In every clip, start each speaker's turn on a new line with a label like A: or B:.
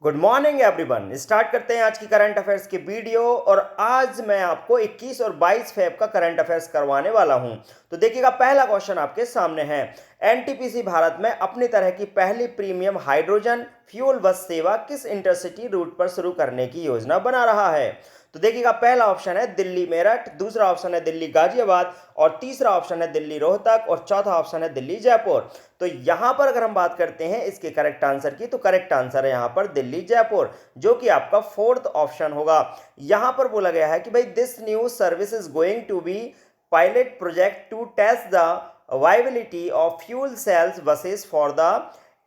A: Good morning everyone. Start करते हैं आज की करंट अफेयर्स की वीडियो। और आज मैं आपको 21 और 22 फेब का करंट अफेयर्स करवाने वाला हूं। तो देखिएगा, पहला क्वेश्चन आपके सामने है। एनटीपीसी भारत में अपनी तरह की पहली प्रीमियम हाइड्रोजन फ्यूल बस सेवा किस इंटरसिटी रूट पर शुरू करने की योजना बना रहा है? तो देखिएगा, पहला ऑप्शन है दिल्ली मेरठ, दूसरा ऑप्शन है दिल्ली गाजियाबाद, और तीसरा ऑप्शन है दिल्ली रोहतक, और चौथा ऑप्शन है दिल्ली जयपुर। तो यहां पर अगर हम बात करते हैं इसके करेक्ट आंसर की, तो करेक्ट आंसर है यहां पर दिल्ली जयपुर, जो कि आपका फोर्थ ऑप्शन होगा। यहां पर बोला गया है कि भाई this new service is going to be pilot project to test the viability of fuel cells buses for the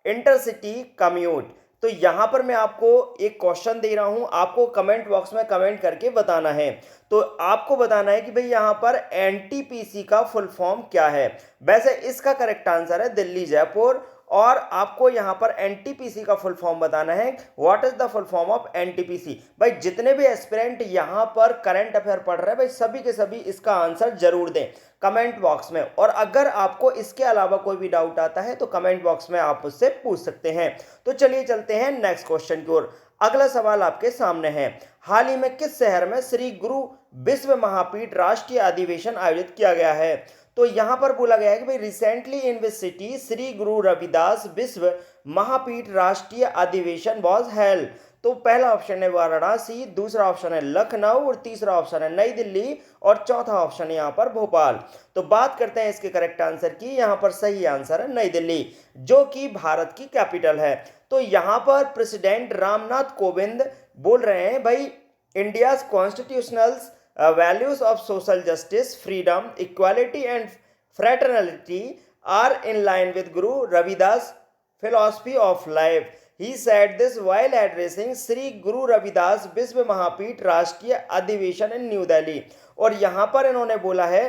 A: intercity commute. तो यहां पर मैं आपको एक क्वेश्चन दे रहा हूं, आपको कमेंट बॉक्स में कमेंट करके बताना है। तो आपको बताना है कि भाई यहां पर एनटीपीसी का फुल फॉर्म क्या है। वैसे इसका करेक्ट आंसर है दिल्ली जयपुर, और आपको यहां पर एनटीपीसी का फुल फॉर्म बताना है। What is the full form of NTPC? भाई जितने भी एस्पिरेंट यहां पर करंट अफेयर पढ़ रहे हैं, भाई सभी के सभी इसका आंसर जरूर दें कमेंट बॉक्स में। और अगर आपको इसके अलावा कोई भी डाउट आता है तो कमेंट बॉक्स में आप उससे पूछ सकते हैं। तो चलिए चलते हैं नेक्स्ट क्वेश्चन की ओर। अगला सवाल आपके सामने है। हाल ही में किस शहर में श्री गुरु विश्व महापीठ राष्ट्रीय अधिवेशन आयोजित किया गया है? तो यहां पर बोला गया है कि भाई recently in which city Shri Guru Ravidas विश्व महापीठ राष्ट्रीय अधिवेशन वॉज हेल्ड। तो पहला ऑप्शन है वाराणसी, दूसरा ऑप्शन है लखनऊ, और तीसरा ऑप्शन है नई दिल्ली, और चौथा ऑप्शन है यहाँ पर भोपाल। तो बात करते हैं इसके करेक्ट आंसर की। यहाँ पर सही आंसर है नई दिल्ली, जो कि भारत की कैपिटल है। तो यहाँ पर प्रेसिडेंट रामनाथ कोविंद बोल रहे हैं भाई India's constitutional values of social justice, freedom, equality and fraternity are in line with Guru Ravidas' philosophy of life. He said this while addressing Sri Guru Ravidas विश्व महापीठ राष्ट्रीय अधिवेशन in न्यू दिल्ली। और यहाँ पर इन्होंने बोला है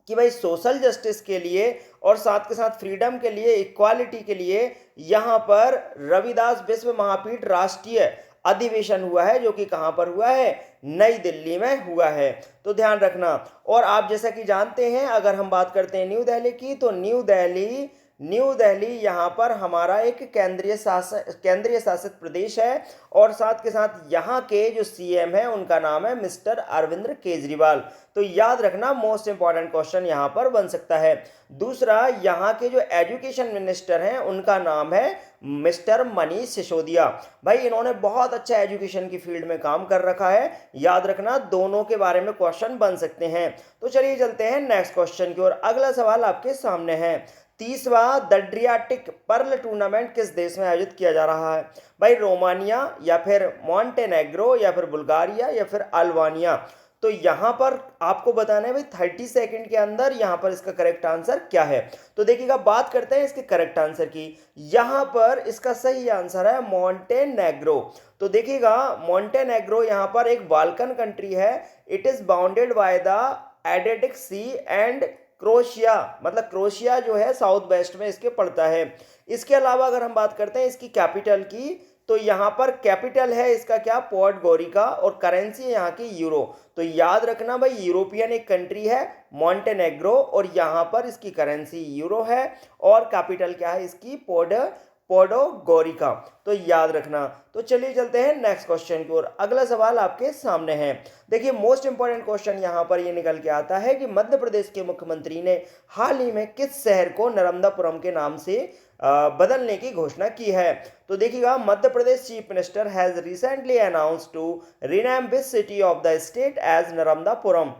A: कि भाई सोशल जस्टिस के लिए और साथ के साथ फ्रीडम के लिए, इक्वालिटी के लिए यहाँ पर रविदास विश्व महापीठ राष्ट्रीय अधिवेशन हुआ है, जो कि कहां पर हुआ है? नई दिल्ली में हुआ है। तो ध्यान रखना। और आप जैसा कि जानते हैं, अगर हम बात करते हैं न्यू दिल्ली की, तो न्यू दिल्ली यहाँ पर हमारा एक केंद्रीय शासित प्रदेश है। और साथ के साथ यहाँ के जो सीएम है उनका नाम है मिस्टर अरविंद केजरीवाल। तो याद रखना, मोस्ट इंपॉर्टेंट क्वेश्चन यहाँ पर बन सकता है। दूसरा, यहाँ के जो एजुकेशन मिनिस्टर हैं उनका नाम है मिस्टर मनीष सिसोदिया। भाई इन्होंने बहुत अच्छा एजुकेशन की फील्ड में काम कर रखा है। याद रखना, दोनों के बारे में क्वेश्चन बन सकते हैं। तो चलिए चलते हैं नेक्स्ट क्वेश्चन की ओर। अगला सवाल आपके सामने है। 30वां द एड्रियाटिक पर्ल टूर्नामेंट किस देश में आयोजित किया जा रहा है? भाई रोमानिया, या फिर मॉन्टेनेग्रो, या फिर बुल्गारिया, या फिर अल्बानिया। तो यहां पर आपको बताना है भाई 30 सेकंड के अंदर यहां पर इसका करेक्ट आंसर क्या है। तो देखिएगा, बात करते हैं इसके करेक्ट आंसर की। यहां पर इसका सही आंसर है मॉन्टेनेग्रो। तो देखिएगा, मॉन्टेनेग्रो यहां पर एक बाल्कन कंट्री है। It is bounded by the Adriatic sea and Croatia, मतलब क्रोशिया जो है साउथ वेस्ट में इसके पड़ता है। इसके अलावा अगर हम बात करते हैं इसकी कैपिटल की, तो यहाँ पर कैपिटल है इसका क्या? पोडगोरिका, और करेंसी है यहाँ की यूरो। तो याद रखना भाई, यूरोपियन एक कंट्री है मॉन्टेनेग्रो, और यहाँ पर इसकी करेंसी यूरो है, और कैपिटल क्या है इसकी? पोडोगोरिका। तो याद रखना। तो चलिए चलते हैं नेक्स्ट क्वेश्चन की ओर। अगला सवाल आपके सामने है। देखिए, मोस्ट इंपॉर्टेंट क्वेश्चन यहाँ पर ये निकल के आता है कि मध्य प्रदेश के मुख्यमंत्री ने हाल ही में किस शहर को नर्मदापुरम के नाम से बदलने की घोषणा की है? तो देखिएगा, Madhya Pradesh chief minister has recently announced to rename this city of the state as Narmadapuram.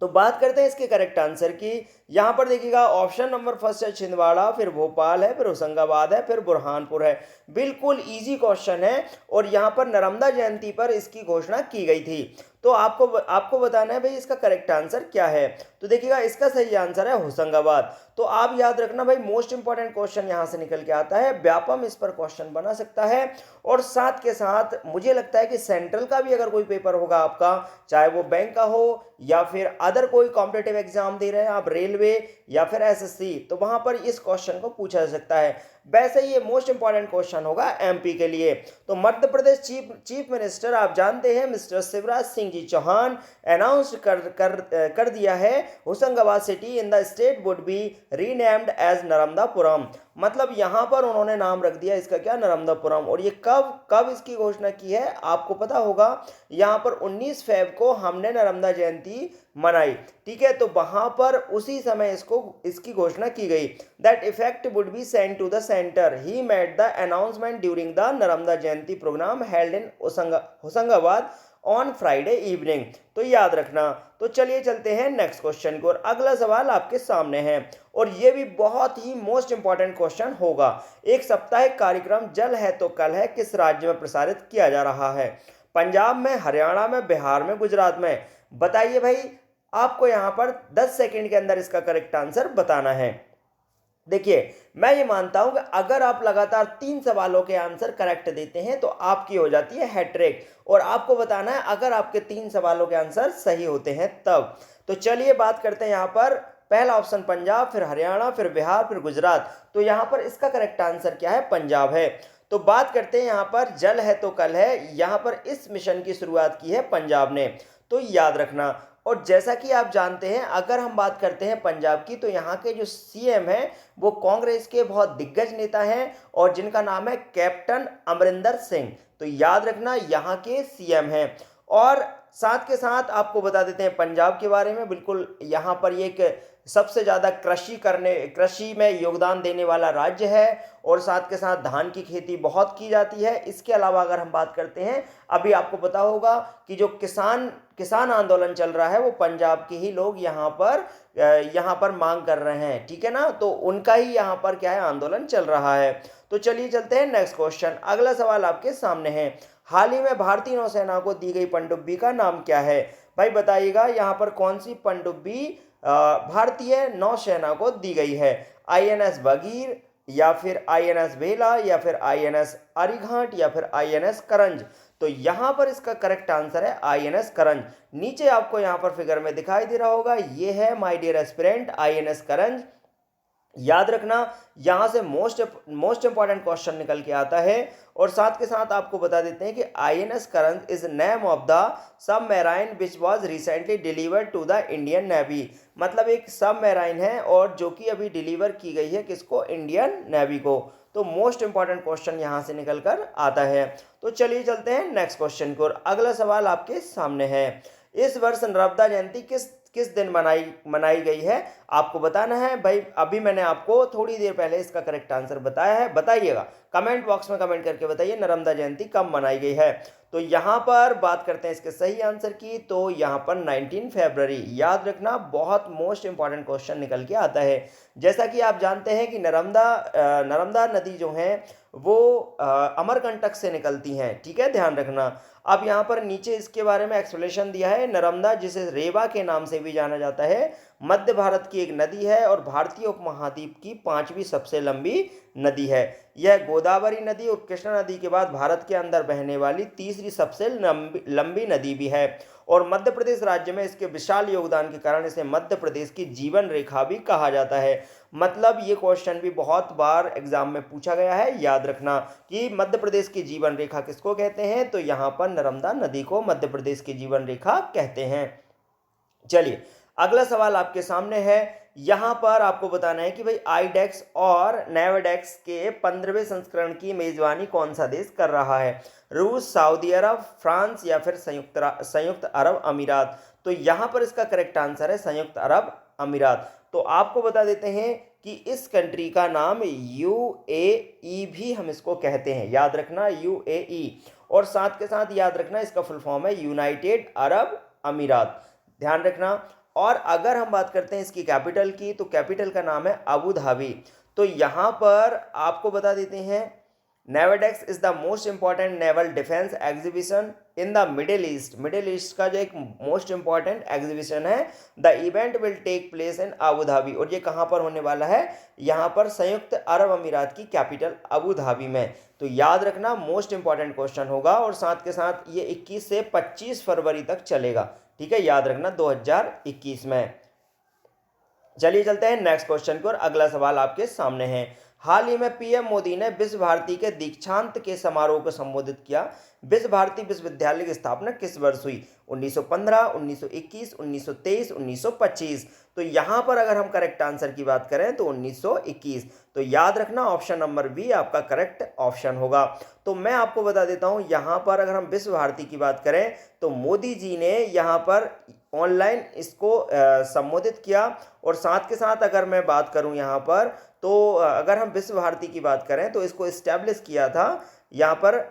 A: तो बात करते हैं इसके करेक्ट आंसर की। यहां पर देखिएगा, ऑप्शन नंबर फर्स्ट है छिंदवाड़ा, फिर भोपाल है, फिर होशंगाबाद है, फिर बुरहानपुर है। बिल्कुल इजी क्वेश्चन है, और यहां पर नर्मदा जयंती पर इसकी घोषणा की गई थी। तो आपको बताना है भाई इसका करेक्ट आंसर क्या है। तो देखिएगा, इसका सही आंसर है होशंगाबाद। तो आप याद रखना भाई, मोस्ट इंपॉर्टेंट क्वेश्चन यहां से निकल के आता है। व्यापम इस पर क्वेश्चन बना सकता है। और साथ के साथ मुझे लगता है कि सेंट्रल का भी अगर कोई पेपर होगा आपका, चाहे वो बैंक का हो या फिर अदर कोई कॉम्पिटिटिव एग्जाम दे रहे हैं आप, रेलवे या फिर एसएससी, तो वहां पर इस क्वेश्चन को पूछा जा सकता है। वैसे ये मोस्ट इंपॉर्टेंट क्वेश्चन होगा एमपी के लिए। तो मध्य प्रदेश चीफ मिनिस्टर आप जानते हैं मिस्टर शिवराज सिंह जी चौहान अनाउंस कर दिया है Hoshangabad city in the state would be renamed as Narmadapuram. मतलब यहाँ पर उन्होंने नाम रख दिया इसका क्या, नर्मदापुरम। और ये कब कब इसकी घोषणा की है आपको पता होगा, यहाँ पर 19 फेब को हमने नर्मदा जयंती मनाई, ठीक है। तो वहां पर उसी समय इसकी घोषणा की गई। That effect would be sent to the centre. He made the announcement during the Narmada Jayanti programme held in Hoshangabad on Friday evening. तो याद रखना। तो चलिए चलते हैं नेक्स्ट क्वेश्चन को, और अगला सवाल आपके सामने है, और ये भी बहुत ही मोस्ट इंपॉर्टेंट क्वेश्चन होगा। एक साप्ताहिक कार्यक्रम जल है तो कल है किस राज्य में प्रसारित किया जा रहा है? पंजाब में, हरियाणा में, बिहार में, गुजरात में? बताइए भाई, आपको यहां पर 10 सेकंड के अंदर इसका करेक्ट आंसर बताना है। देखिए, मैं ये मानता हूं कि अगर आप लगातार 3 सवालों के आंसर करेक्ट देते हैं तो आपकी हो जाती है हैट्रिक, और आपको बताना है अगर आपके 3 सवालों के आंसर सही होते हैं तब। तो चलिए बात करते हैं यहाँ पर। पहला ऑप्शन पंजाब, फिर हरियाणा, फिर बिहार, फिर गुजरात। तो यहाँ पर इसका करेक्ट आंसर क्या है? पंजाब है। तो बात करते हैं यहाँ पर जल है तो कल है, यहाँ पर इस मिशन की शुरुआत की है पंजाब ने, तो याद रखना। और जैसा कि आप जानते हैं, अगर हम बात करते हैं पंजाब की, तो यहाँ के जो सीएम हैं वो कांग्रेस के बहुत दिग्गज नेता हैं, और जिनका नाम है कैप्टन अमरिंदर सिंह। तो याद रखना, यहाँ के सीएम हैं। और साथ के साथ आपको बता देते हैं पंजाब के बारे में, बिल्कुल यहाँ पर ये एक सबसे ज़्यादा कृषि में योगदान देने वाला राज्य है, और साथ के साथ धान की खेती बहुत की जाती है। इसके अलावा अगर हम बात करते हैं, अभी आपको पता होगा कि जो किसान आंदोलन चल रहा है वो पंजाब के ही लोग यहाँ पर मांग कर रहे हैं, ठीक है ना। तो उनका ही यहाँ पर क्या है, आंदोलन चल रहा है। तो चलिए चलते हैं नेक्स्ट क्वेश्चन। अगला सवाल आपके सामने है। हाल ही में भारतीय नौसेना को दी गई पनडुब्बी का नाम क्या है? भाई बताइएगा, यहाँ पर कौन सी पनडुब्बी भारतीय नौसेना को दी गई है? आईएनएस बगीर, या फिर आईएनएस बेला, या फिर आईएनएस अरिघाट, या फिर आईएनएस करंज? तो यहां पर इसका करेक्ट आंसर है आईएनएस करंज। नीचे आपको यहां पर फिगर में दिखाई दे रहा होगा, ये है माय डियर एस्पिरेंट आईएनएस करंज। याद रखना, यहां से मोस्ट इंपॉर्टेंट क्वेश्चन निकल के आता है। और साथ के साथ आपको बता देते हैं कि INS Karanj is name of the submarine which was recently delivered to the Indian navy. मतलब एक सबमरीन है और जो कि अभी डिलीवर की गई है किसको? इंडियन नेवी को। तो मोस्ट इंपॉर्टेंट क्वेश्चन यहां से निकल कर आता है। तो चलिए चलते हैं नेक्स्ट क्वेश्चन को, और अगला सवाल आपके सामने है। इस वर्ष नर्मदा जयंती किस दिन मनाई गई है? आपको बताना है भाई। अभी मैंने आपको थोड़ी देर पहले इसका करेक्ट आंसर बताया है, बताइएगा कमेंट बॉक्स में कमेंट करके बताइए नर्मदा जयंती कब मनाई गई है। तो यहाँ पर बात करते हैं इसके सही आंसर की, तो यहाँ पर 19 फरवरी। याद रखना, बहुत मोस्ट इंपॉर्टेंट क्वेश्चन निकल के आता है। जैसा कि आप जानते हैं कि नर्मदा नदी जो है वो अमरकंटक से निकलती हैं, ठीक है, ध्यान रखना। अब यहाँ पर नीचे इसके बारे में एक्सप्लेनेशन दिया है। नर्मदा, जिसे रेवा के नाम से भी जाना जाता है, मध्य भारत की एक नदी है और भारतीय उपमहाद्वीप की 5वीं सबसे लंबी नदी है। यह गोदावरी नदी और कृष्णा नदी के बाद भारत के अंदर बहने वाली तीसरी सबसे लंबी नदी भी है, और मध्य प्रदेश राज्य में इसके विशाल योगदान के कारण इसे मध्य प्रदेश की जीवन रेखा भी कहा जाता है। मतलब ये क्वेश्चन भी बहुत बार एग्जाम में पूछा गया है, याद रखना कि मध्य प्रदेश की जीवन रेखा किसको कहते हैं? तो यहाँ पर नर्मदा नदी को मध्य प्रदेश की जीवन रेखा कहते हैं। चलिए अगला सवाल आपके सामने है। यहां पर आपको बताना है कि भाई आईडेक्स और नेवेडेक्स के 15वें संस्करण की मेजबानी कौन सा देश कर रहा है? रूस, सऊदी अरब, फ्रांस, या फिर संयुक्त अरब अमीरात? तो यहां पर इसका करेक्ट आंसर है संयुक्त अरब अमीरात। तो आपको बता देते हैं कि इस कंट्री का नाम यूएई भी हम इसको कहते हैं, याद रखना यूएई। और साथ के साथ याद रखना इसका फुल फॉर्म है यूनाइटेड अरब अमीरात, ध्यान रखना। और अगर हम बात करते हैं इसकी कैपिटल की, तो कैपिटल का नाम है अबू धाबी। तो यहाँ पर आपको बता देते हैं NAVDEX is the most important naval defence exhibition in the Middle East. Middle East का जो एक मोस्ट इंपॉर्टेंट एग्जीबिशन है, the event will take place in Abu Dhabi. और ये कहाँ पर होने वाला है? यहाँ पर संयुक्त अरब अमीरात की कैपिटल अबू धाबी में। तो याद रखना, मोस्ट इंपॉर्टेंट क्वेश्चन होगा, और साथ के साथ ये 21 से 25 फरवरी तक चलेगा, ठीक है, याद रखना 2021 में। चलिए चलते हैं नेक्स्ट क्वेश्चन की ओर। अगला सवाल आपके सामने है। हाल ही में पीएम मोदी ने विश्व भारती के दीक्षांत के समारोह को संबोधित किया। विश्व भारती विश्वविद्यालय की स्थापना किस वर्ष हुई? 1915, 1921, 1923, 1925। तो यहाँ पर अगर हम करेक्ट आंसर की बात करें तो 1921। तो याद रखना ऑप्शन नंबर बी आपका करेक्ट ऑप्शन होगा। तो मैं आपको बता देता हूँ, यहाँ पर अगर हम विश्व भारती की बात करें तो मोदी जी ने यहाँ पर ऑनलाइन इसको संबोधित किया। और साथ के साथ अगर मैं बात करूँ यहाँ पर, तो अगर हम विश्व भारती की बात करें तो इसको इस्टेब्लिश किया था यहाँ पर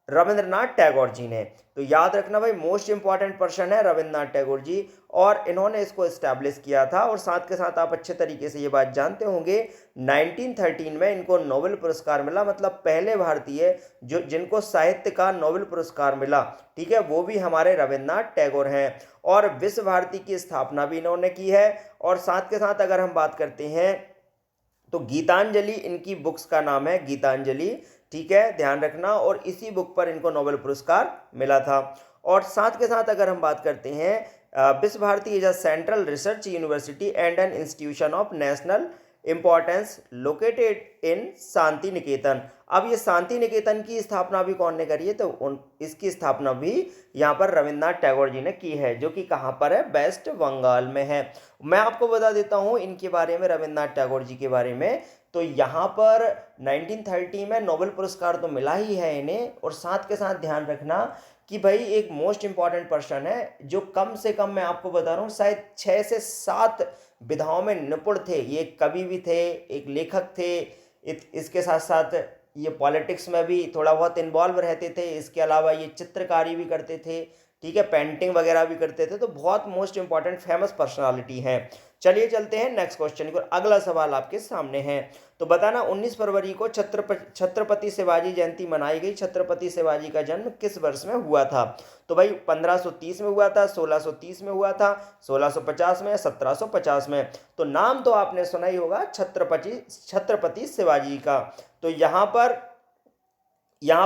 A: रविंद्रनाथ टैगोर जी ने। तो याद रखना भाई, मोस्ट इंपॉर्टेंट पर्सन है रविंद्रनाथ टैगोर जी, और इन्होंने इसको इस्टेब्लिश किया था। और साथ के साथ आप अच्छे तरीके से ये बात जानते होंगे, 1913 में इनको नोबेल पुरस्कार मिला, मतलब पहले भारतीय जो जिनको साहित्य का नोबेल पुरस्कार मिला, ठीक है, वो भी हमारे रविंद्रनाथ टैगोर हैं। और विश्व भारती की स्थापना भी इन्होंने की है। और साथ के साथ अगर हम बात करते हैं तो गीतांजलि इनकी बुक्स का नाम है, गीतांजलि, ठीक है, ध्यान रखना। और इसी बुक पर इनको नोबेल पुरस्कार मिला था। और साथ के साथ अगर हम बात करते हैं, Visva Bharati is a central research university and an institution of national importance located in Santiniketan. अब ये शांति निकेतन की स्थापना भी कौन ने करी है? तो इसकी स्थापना भी यहाँ पर रविंद्रनाथ टैगोर जी ने की है, जो कि कहाँ पर है? वेस्ट बंगाल में है। मैं आपको बता देता हूँ इनके बारे में, रविंद्रनाथ टैगोर जी के बारे में। तो यहाँ पर 1930 में नोबेल पुरस्कार तो मिला ही है इन्हें। और साथ के साथ ध्यान रखना कि भाई एक मोस्ट इंपॉर्टेंट पर्सन है जो कम से कम, मैं आपको बता रहा हूँ, शायद 6 से 7 विधाओं में निपुण थे। ये एक कवि भी थे, एक लेखक थे, इसके साथ साथ ये पॉलिटिक्स में भी थोड़ा बहुत इन्वॉल्व रहते थे। इसके अलावा ये चित्रकारी भी करते थे, ठीक है, पेंटिंग वगैरह भी करते थे। तो बहुत मोस्ट इंपॉर्टेंट फेमस पर्सनालिटी है। चलिए चलते हैं नेक्स्ट क्वेश्चन की। अगला सवाल आपके सामने है, तो बताना 19 फरवरी को छत्रपति शिवाजी जयंती मनाई गई। छत्रपति शिवाजी का जन्म किस वर्ष में हुआ था? तो भाई 1530 में हुआ था, 1630 में हुआ था, 1650 में, 1750 में। तो नाम तो आपने सुना ही होगा, छत्रपति शिवाजी का। तो यहाँ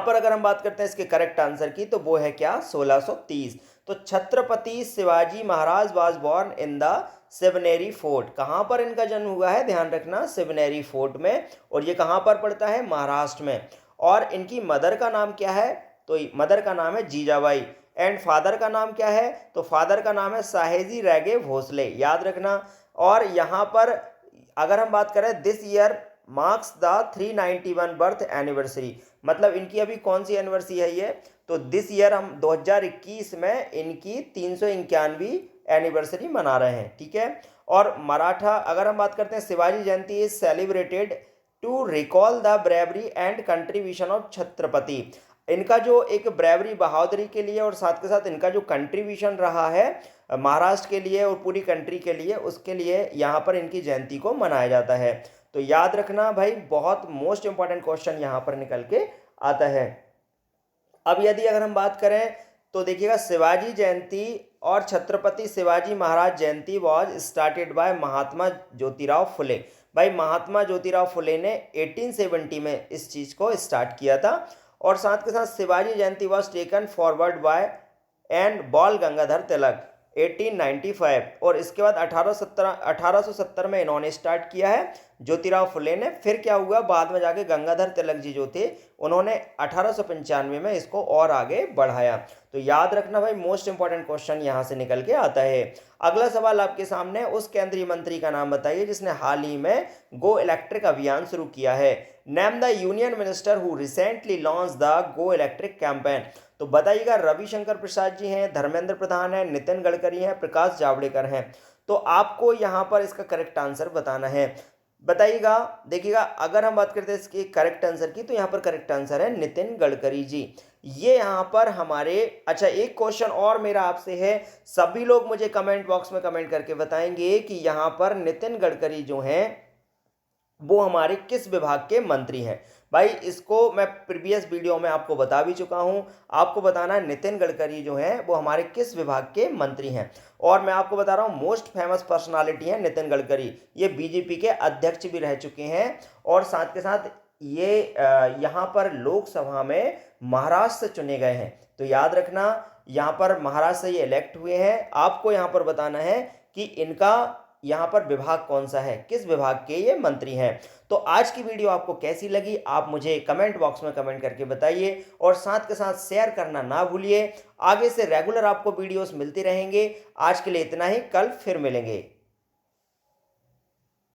A: पर अगर हम बात करते हैं इसके करेक्ट आंसर की, तो वो है क्या? 1630। तो Chhatrapati Shivaji Maharaj was born in the Shivneri fort. कहाँ पर इनका जन्म हुआ है? ध्यान रखना, शिवनेरी फोर्ट में। और ये कहाँ पर पड़ता है? महाराष्ट्र में। और इनकी मदर का नाम क्या है? तो मदर का नाम है जीजाबाई। एंड फादर का नाम क्या है? तो फादर का नाम है साहेजी रेगे भोसले, याद रखना। और यहाँ पर अगर हम बात करें, this year marks the 391 birth anniversary, मतलब इनकी अभी कौन सी एनिवर्सरी है ये? तो दिस ईयर हम 2021 में इनकी 391वीं एनिवर्सरी मना रहे हैं, ठीक है। और मराठा अगर हम बात करते हैं, Shivaji Jayanti is celebrated to recall the bravery and contribution of Chhatrapati. इनका जो एक ब्रेवरी, बहादुरी के लिए, और साथ के साथ इनका जो कंट्रीब्यूशन रहा है महाराष्ट्र के लिए और पूरी कंट्री के लिए, उसके लिए यहाँ पर इनकी जयंती को मनाया जाता है। तो याद रखना भाई, बहुत मोस्ट इंपॉर्टेंट क्वेश्चन यहाँ पर निकल के आता है। अब यदि अगर हम बात करें तो देखिएगा, शिवाजी जयंती और छत्रपति शिवाजी महाराज जयंती was started by Mahatma Jyotirao Phule. भाई महात्मा ज्योतिराव फुले ने 1870 में इस चीज़ को स्टार्ट किया था। और साथ के साथ Shivaji Jayanti was taken forward by and Bal Gangadhar तिलक 1895। और इसके बाद 1870 में इन्होंने स्टार्ट किया है ज्योतिराव फुले ने। फिर क्या हुआ, बाद में जाके गंगाधर तिलक जी जो थे, उन्होंने 1895 में इसको और आगे बढ़ाया। तो याद रखना भाई, मोस्ट इंपॉर्टेंट क्वेश्चन यहाँ से निकल के आता है। अगला सवाल आपके सामने, उस केंद्रीय मंत्री का नाम बताइए जिसने हाल ही में गो इलेक्ट्रिक अभियान शुरू किया है। Name the union minister who recently launch the go electric campaign. तो बताइएगा, रविशंकर प्रसाद जी हैं, धर्मेंद्र प्रधान हैं, नितिन गडकरी हैं, प्रकाश जावड़ेकर हैं। तो आपको यहाँ पर इसका करेक्ट आंसर बताना है। बताइएगा, देखिएगा, अगर हम बात करते हैं इसके करेक्ट आंसर की, तो यहाँ पर करेक्ट आंसर है नितिन गडकरी जी। ये यहाँ पर हमारे, अच्छा एक क्वेश्चन और मेरा आपसे है, सभी लोग मुझे कमेंट बॉक्स में कमेंट करके बताएंगे कि यहाँ पर नितिन गडकरी जो हैं वो हमारे किस विभाग के मंत्री हैं। भाई इसको मैं प्रीवियस वीडियो में आपको बता भी चुका हूं। आपको बताना है नितिन गडकरी जो हैं वो हमारे किस विभाग के मंत्री हैं। और मैं आपको बता रहा हूं, मोस्ट फेमस पर्सनालिटी है नितिन गडकरी। ये बीजेपी के अध्यक्ष भी रह चुके हैं। और साथ के साथ ये यहाँ पर लोकसभा में महाराष्ट्र से चुने गए हैं। तो याद रखना, यहाँ पर महाराष्ट्र से ये इलेक्ट हुए हैं। आपको यहाँ पर बताना है कि इनका यहाँ पर विभाग कौन सा है, किस विभाग के ये मंत्री हैं। तो आज की वीडियो आपको कैसी लगी आप मुझे कमेंट बॉक्स में कमेंट करके बताइए और साथ के साथ शेयर करना ना भूलिए। आगे से रेगुलर आपको वीडियोस मिलती रहेंगे। आज के लिए इतना ही, कल फिर मिलेंगे।